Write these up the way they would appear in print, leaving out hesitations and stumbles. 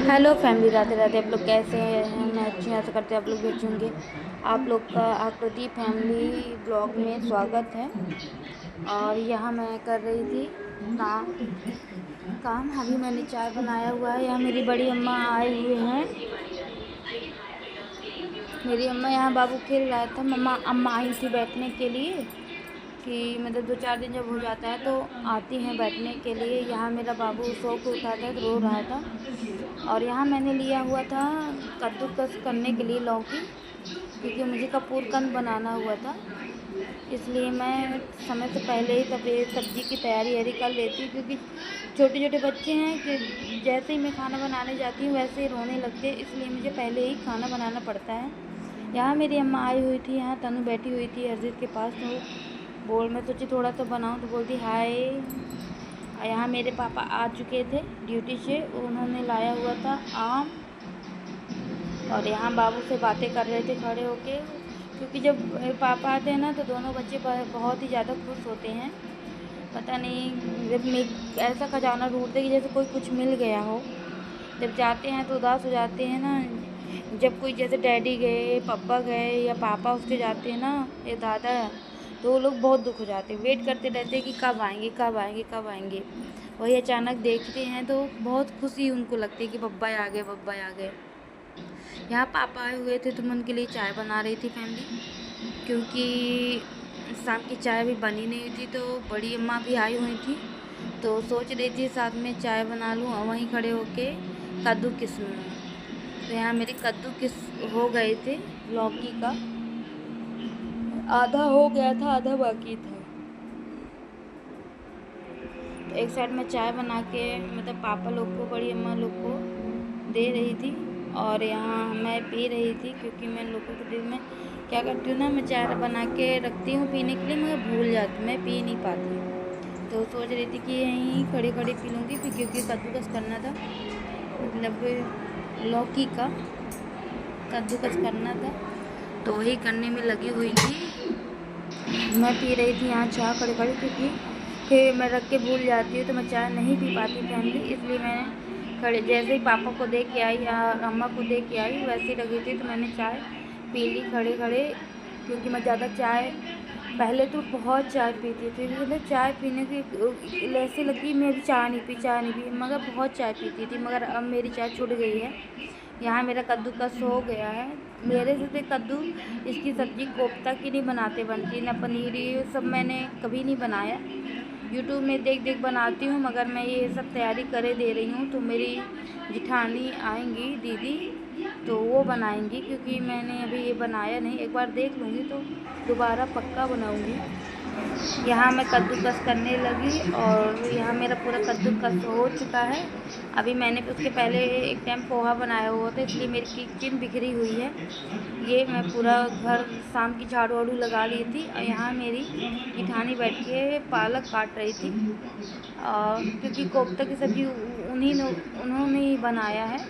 Hello family, Radhe Radhe. आप लोग कैसे हैं? मैं अच्छी आशा करते हैं आप लोग भी अच्छे होंगे। आप लोग का आकृति फैमिली ब्लॉग में स्वागत है। और यहाँ मैं कर रही थी काम काम अभी मैंने चाय बनाया हुआ है। यहाँ मेरी बड़ी अम्मा आए हुए हैं। मेरी अम्मा यहाँ बाबू खेल रहा था। मम्मा अम्मा आई थी बैठने के लिए कि मतलब 2-4 दिन जब हो जाता है तो आती हैं बैठने के लिए। यहाँ मेरा बाबू सो के उठा था तो रो रहा था। और यहाँ मैंने लिया हुआ था कद्दूकस करने के लिए लौकी, क्योंकि मुझे कपूरकंद बनाना हुआ था। इसलिए मैं समय से पहले ही सब्ज़ी की तैयारी कर लेती हूँ, क्योंकि छोटे छोटे बच्चे हैं कि जैसे ही मैं खाना बनाने जाती हूँ वैसे ही रोने लगते हैं। इसलिए मुझे पहले ही खाना बनाना पड़ता है। यहाँ मेरी अम्मा आई हुई थी, यहाँ तनु बैठी हुई थी हरजीत के पास। तो मैं सोची थोड़ा सा बनाऊँ तो बोलती हाय। यहाँ मेरे पापा आ चुके थे ड्यूटी से। उन्होंने लाया हुआ था आम, और यहाँ बाबू से बातें कर रहे थे खड़े होके, क्योंकि जब पापा आते हैं ना तो दोनों बच्चे बहुत ही ज़्यादा खुश होते हैं। पता नहीं, जब मैं ऐसा खजाना ढूंढते कि जैसे कोई कुछ मिल गया हो। जब जाते हैं तो उदास हो जाते हैं ना। जब कोई जैसे डैडी गए, पापा गए या पापा उसके जाते हैं ना, या दादा, तो वो लोग बहुत दुख हो जाते हैं। वेट करते रहते हैं कि कब आएंगे कब आएंगे कब आएंगे। वही अचानक देखते हैं तो बहुत खुशी उनको लगती है कि बब्बा आ गए बब्बा आ गए। यहाँ पापा आए हुए थे तो मैं उनके लिए चाय बना रही थी फैमिली, क्योंकि शाम की चाय अभी बनी नहीं थी। तो बड़ी अम्मा भी आई हुई थी तो सोच रही थी साथ में चाय बना लूँ और वहीं खड़े होके कद्दू किस लूँ। तो यहाँ मेरे कद्दू किस हो गए थे। लौकी का आधा हो गया था, आधा बाकी था। तो एक साइड में चाय बना के मतलब पापा लोग को, बड़ी अम्मा लोग को दे रही थी, और यहाँ मैं पी रही थी। क्योंकि मैं लोगों के दिल में क्या करती हूँ ना, मैं चाय बना के रखती हूँ पीने के लिए, मगर भूल जाती, मैं पी नहीं पाती। तो सोच रही थी कि यहीं खड़ी खड़ी पी लूँगी, क्योंकि कद्दूकस करना था, मतलब लौकी का कद्दूकस करना था, तो वही करने में लगी हुई थी। मैं पी रही थी यहाँ चाय खड़ी खड़ी, क्योंकि फिर मैं रख के भूल जाती हूँ तो मैं चाय नहीं पी पाती फैमिली। इसलिए मैंने खड़े जैसे ही पापा को दे के आई या अम्मा को दे के आई वैसे ही लगी थी, तो मैंने चाय पी ली खड़े खड़े। क्योंकि मैं ज़्यादा चाय पहले तो बहुत चाय पीती थी, मतलब चाय पीने की ऐसे लगी मैं भी चाय नहीं पी, मगर बहुत चाय पीती थी। मगर अब मेरी चाय छूट गई है। यहाँ मेरा कद्दूकस हो गया है। मेरे से कद्दू इसकी सब्ज़ी कोफ्ता की नहीं बनती ना पनीर, ये सब मैंने कभी नहीं बनाया। यूट्यूब में देख देख बनाती हूँ, मगर मैं ये सब तैयारी करे दे रही हूँ। तो मेरी जिठानी आएंगी दीदी तो वो बनाएंगी, क्योंकि मैंने अभी ये बनाया नहीं। एक बार देख लूँगी तो दोबारा पक्का बनाऊँगी। यहाँ मैं कद्दूकस करने लगी, और यहाँ मेरा पूरा कद्दूकस हो चुका है। अभी मैंने उसके पहले एक टाइम पोहा बनाया हुआ था, इसलिए मेरी किचन बिखरी हुई है। ये मैं पूरा घर शाम की झाड़ू वाड़ू लगा ली थी, और यहाँ मेरी जिठानी बैठ के पालक काट रही थी। क्योंकि कोफ्ता की सब्ज़ी उन्होंने ही बनाया है,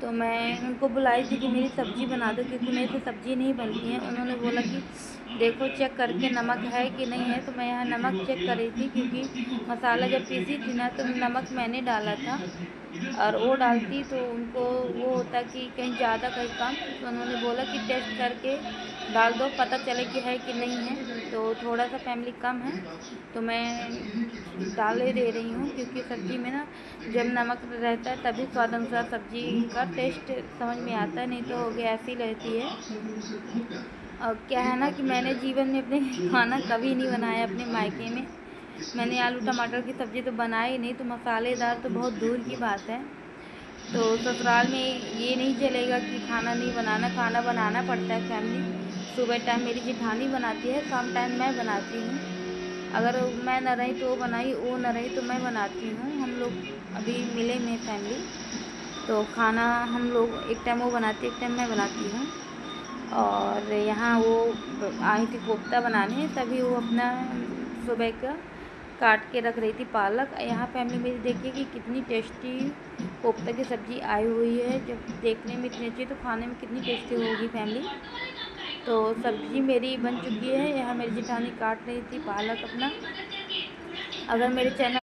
तो मैं उनको बुलाई थी कि मेरी सब्ज़ी बना दो, क्योंकि मेरे से सब्ज़ी नहीं बनती है। उन्होंने बोला कि देखो चेक करके नमक है कि नहीं है। तो मैं यहाँ नमक चेक कर रही थी, क्योंकि मसाला जब पीसी थी ना तो नमक मैंने डाला था, और वो डालती तो उनको वो होता कि कहीं ज़्यादा कहीं कम। तो उन्होंने बोला कि टेस्ट करके डाल दो, पता चले कि है कि नहीं है। तो थोड़ा सा फैमिली कम है तो मैं डाले दे रही हूँ, क्योंकि सब्ज़ी में ना जब नमक रहता है तभी स्वाद अनुसार सब्ज़ी का टेस्ट समझ में आता है, नहीं तो गैस ही रहती है। और क्या है ना कि मैंने जीवन में अपने खाना कभी नहीं बनाया अपने मायके में। मैंने आलू टमाटर की सब्ज़ी तो बनाई नहीं, तो मसालेदार तो बहुत दूर की बात है। तो ससुराल में ये नहीं चलेगा कि खाना नहीं बनाना, खाना बनाना पड़ता है फैमिली। सुबह टाइम मेरी जेठानी बनाती है, शाम टाइम मैं बनाती हूँ। अगर मैं न रही तो वो बनाई, वो न रही तो मैं बनाती हूँ। हम लोग अभी मिले में फैमिली, तो खाना हम लोग एक टाइम वो बनाती है, एक टाइम मैं बनाती हूँ। और यहाँ वो आई थी कोफ्ता बनाने, तभी वो अपना सुबह का काट के रख रही थी पालक। यहाँ फैमिली मेरी देखिए कि कितनी टेस्टी कोफ्ता की सब्ज़ी आई हुई है। जब देखने में इतनी अच्छी तो खाने में कितनी टेस्टी होगी फैमिली। तो सब्ज़ी मेरी बन चुकी है। यहाँ मेरी जेठानी काट रही थी पालक अपना। अगर मेरे चैनल